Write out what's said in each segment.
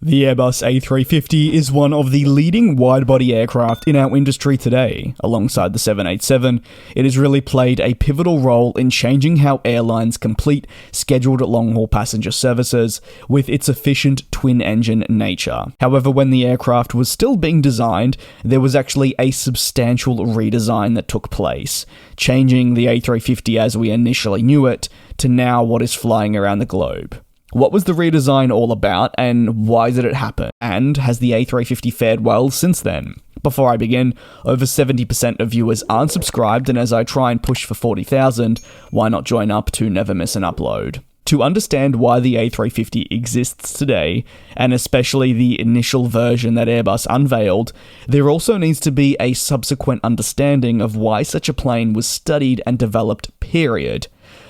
The Airbus A350 is one of the leading wide-body aircraft in our industry today. Alongside the 787, it has really played a pivotal role in changing how airlines complete scheduled long-haul passenger services with its efficient twin-engine nature. However, when the aircraft was still being designed, there was actually a substantial redesign that took place, changing the A350 as we initially knew it to now what is flying around the globe. What was the redesign all about, and why did it happen? And has the A350 fared well since then? Before I begin, over 70% of viewers aren't subscribed, and as I try and push for 40,000, why not join up to never miss an upload? To understand why the A350 exists today, and especially the initial version that Airbus unveiled, there also needs to be a subsequent understanding of why such a plane was studied and developed, period.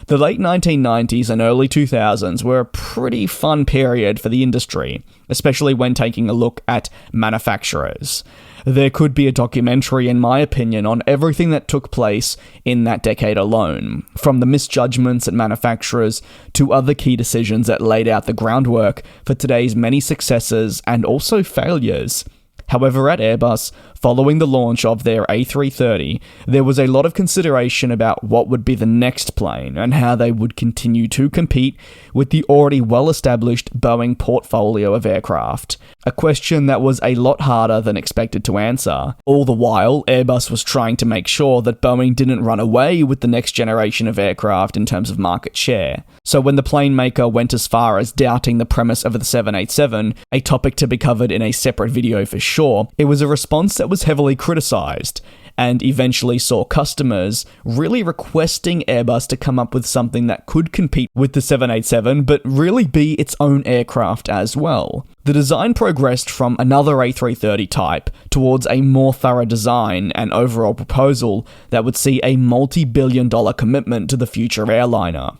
The late 1990s and early 2000s were a pretty fun period for the industry, especially when taking a look at manufacturers. There could be a documentary, in my opinion, on everything that took place in that decade alone, from the misjudgments at manufacturers to other key decisions that laid out the groundwork for today's many successes and also failures. However, at Airbus, following the launch of their A330, there was a lot of consideration about what would be the next plane and how they would continue to compete with the already well-established Boeing portfolio of aircraft. A question that was a lot harder than expected to answer. All the while, Airbus was trying to make sure that Boeing didn't run away with the next generation of aircraft in terms of market share. So when the plane maker went as far as doubting the premise of the 787, a topic to be covered in a separate video for sure, it was a response that was heavily criticized, and eventually saw customers really requesting Airbus to come up with something that could compete with the 787, but really be its own aircraft as well. The design progressed from another A330 type towards a more thorough design and overall proposal that would see a multi-billion-dollar commitment to the future airliner.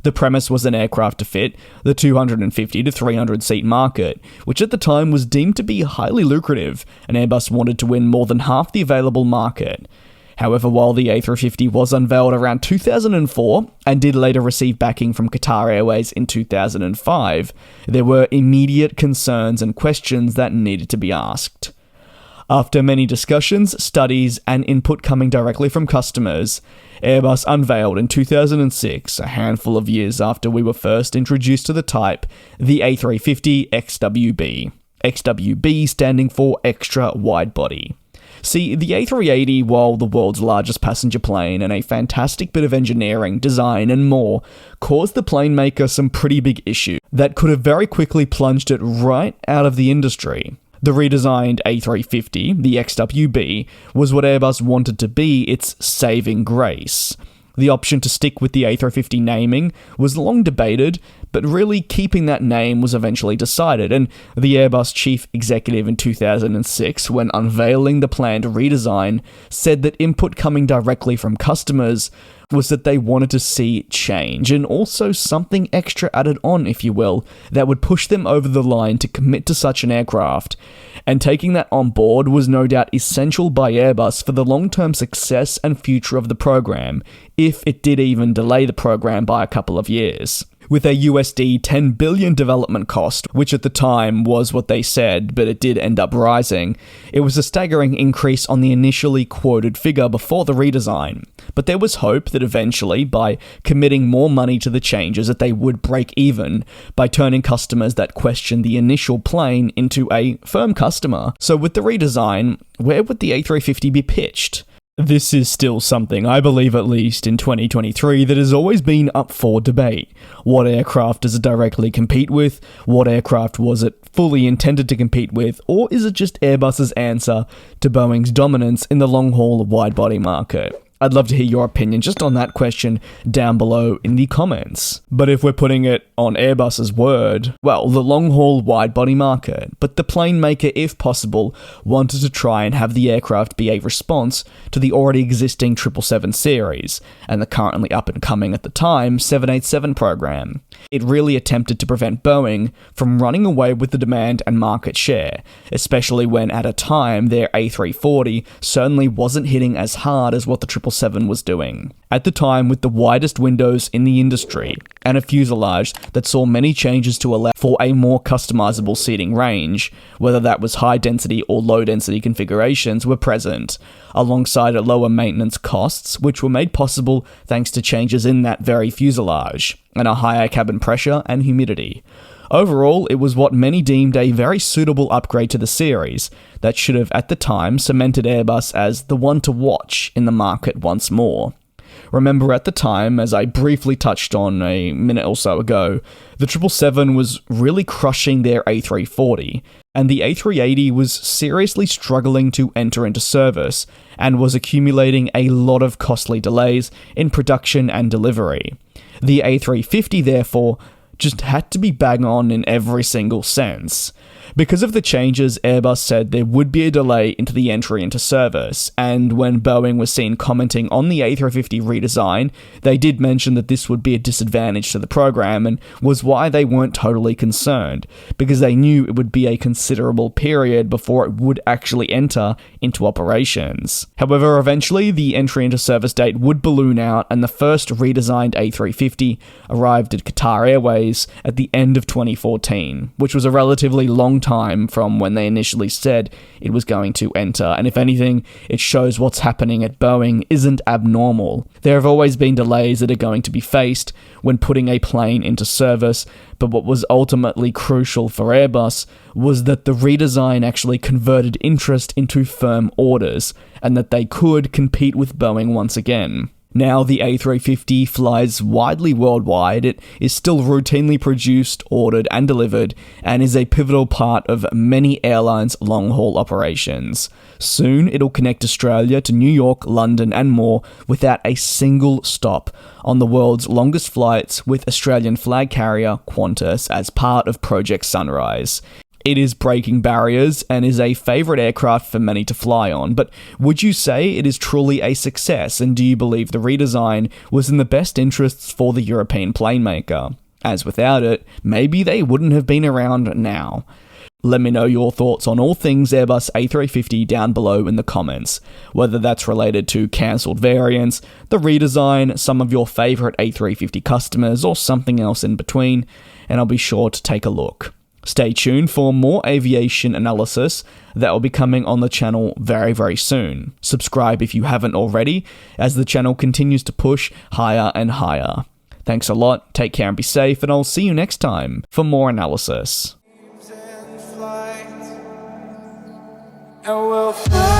The premise was an aircraft to fit the 250 to 300 seat market, which at the time was deemed to be highly lucrative, and Airbus wanted to win more than half the available market. However, while the A350 was unveiled around 2004 and did later receive backing from Qatar Airways in 2005, there were immediate concerns and questions that needed to be asked. After many discussions, studies, and input coming directly from customers, Airbus unveiled in 2006, a handful of years after we were first introduced to the type, the A350 XWB. XWB standing for Extra Wide Body. See, the A380, while the world's largest passenger plane and a fantastic bit of engineering, design, and more, caused the plane maker some pretty big issues that could have very quickly plunged it right out of the industry. The redesigned A350, the XWB, was what Airbus wanted to be its saving grace. The option to stick with the A350 naming was long debated, but really keeping that name was eventually decided, and the Airbus chief executive in 2006, when unveiling the planned redesign, said that input coming directly from customers was that they wanted to see change, and also something extra added on, if you will, that would push them over the line to commit to such an aircraft. And taking that on board was no doubt essential by Airbus for the long-term success and future of the program, if it did even delay the program by a couple of years. With a USD 10 billion development cost, which at the time was what they said, but it did end up rising, it was a staggering increase on the initially quoted figure before the redesign. But there was hope that eventually, by committing more money to the changes, that they would break even by turning customers that questioned the initial plane into a firm customer. So with the redesign, where would the A350 be pitched? This is still something, I believe at least in 2023, that has always been up for debate. What aircraft does it directly compete with? What aircraft was it fully intended to compete with? Or is it just Airbus's answer to Boeing's dominance in the long-haul wide-body market? I'd love to hear your opinion just on that question down below in the comments. But if we're putting it on Airbus's word, well, the long-haul wide-body market, but the plane maker, if possible, wanted to try and have the aircraft be a response to the already existing 777 series, and the currently up-and-coming at the time 787 program. It really attempted to prevent Boeing from running away with the demand and market share, especially when at a time their A340 certainly wasn't hitting as hard as what the 777 was doing. At the time, with the widest windows in the industry, and a fuselage that saw many changes to allow for a more customizable seating range, whether that was high density or low density configurations, were present, alongside lower maintenance costs, which were made possible thanks to changes in that very fuselage, and a higher cabin pressure and humidity. Overall, it was what many deemed a very suitable upgrade to the series that should have at the time cemented Airbus as the one to watch in the market once more. Remember at the time, as I briefly touched on a minute or so ago, the 777 was really crushing their A340, and the A380 was seriously struggling to enter into service, and was accumulating a lot of costly delays in production and delivery. The A350, therefore, just had to be bang on in every single sense. Because of the changes, Airbus said there would be a delay into the entry into service, and when Boeing was seen commenting on the A350 redesign, they did mention that this would be a disadvantage to the program, and was why they weren't totally concerned, because they knew it would be a considerable period before it would actually enter into operations. However, eventually the entry into service date would balloon out, and the first redesigned A350 arrived at Qatar Airways at the end of 2014, which was a relatively long time from when they initially said it was going to enter, and if anything, it shows what's happening at Boeing isn't abnormal. There have always been delays that are going to be faced when putting a plane into service, but what was ultimately crucial for Airbus was that the redesign actually converted interest into firm orders, and that they could compete with Boeing once again. Now the A350 flies widely worldwide. It is still routinely produced, ordered, and delivered, and is a pivotal part of many airlines' long-haul operations. Soon, it'll connect Australia to New York, London, and more without a single stop on the world's longest flights with Australian flag carrier Qantas as part of Project Sunrise. It is breaking barriers and is a favourite aircraft for many to fly on, but would you say it is truly a success, and do you believe the redesign was in the best interests for the European plane maker? As without it, maybe they wouldn't have been around now. Let me know your thoughts on all things Airbus A350 down below in the comments, whether that's related to cancelled variants, the redesign, some of your favourite A350 customers, or something else in between, and I'll be sure to take a look. Stay tuned for more aviation analysis that will be coming on the channel very, very soon. Subscribe if you haven't already, as the channel continues to push higher and higher. Thanks a lot, take care and be safe, and I'll see you next time for more analysis. And we'll fly.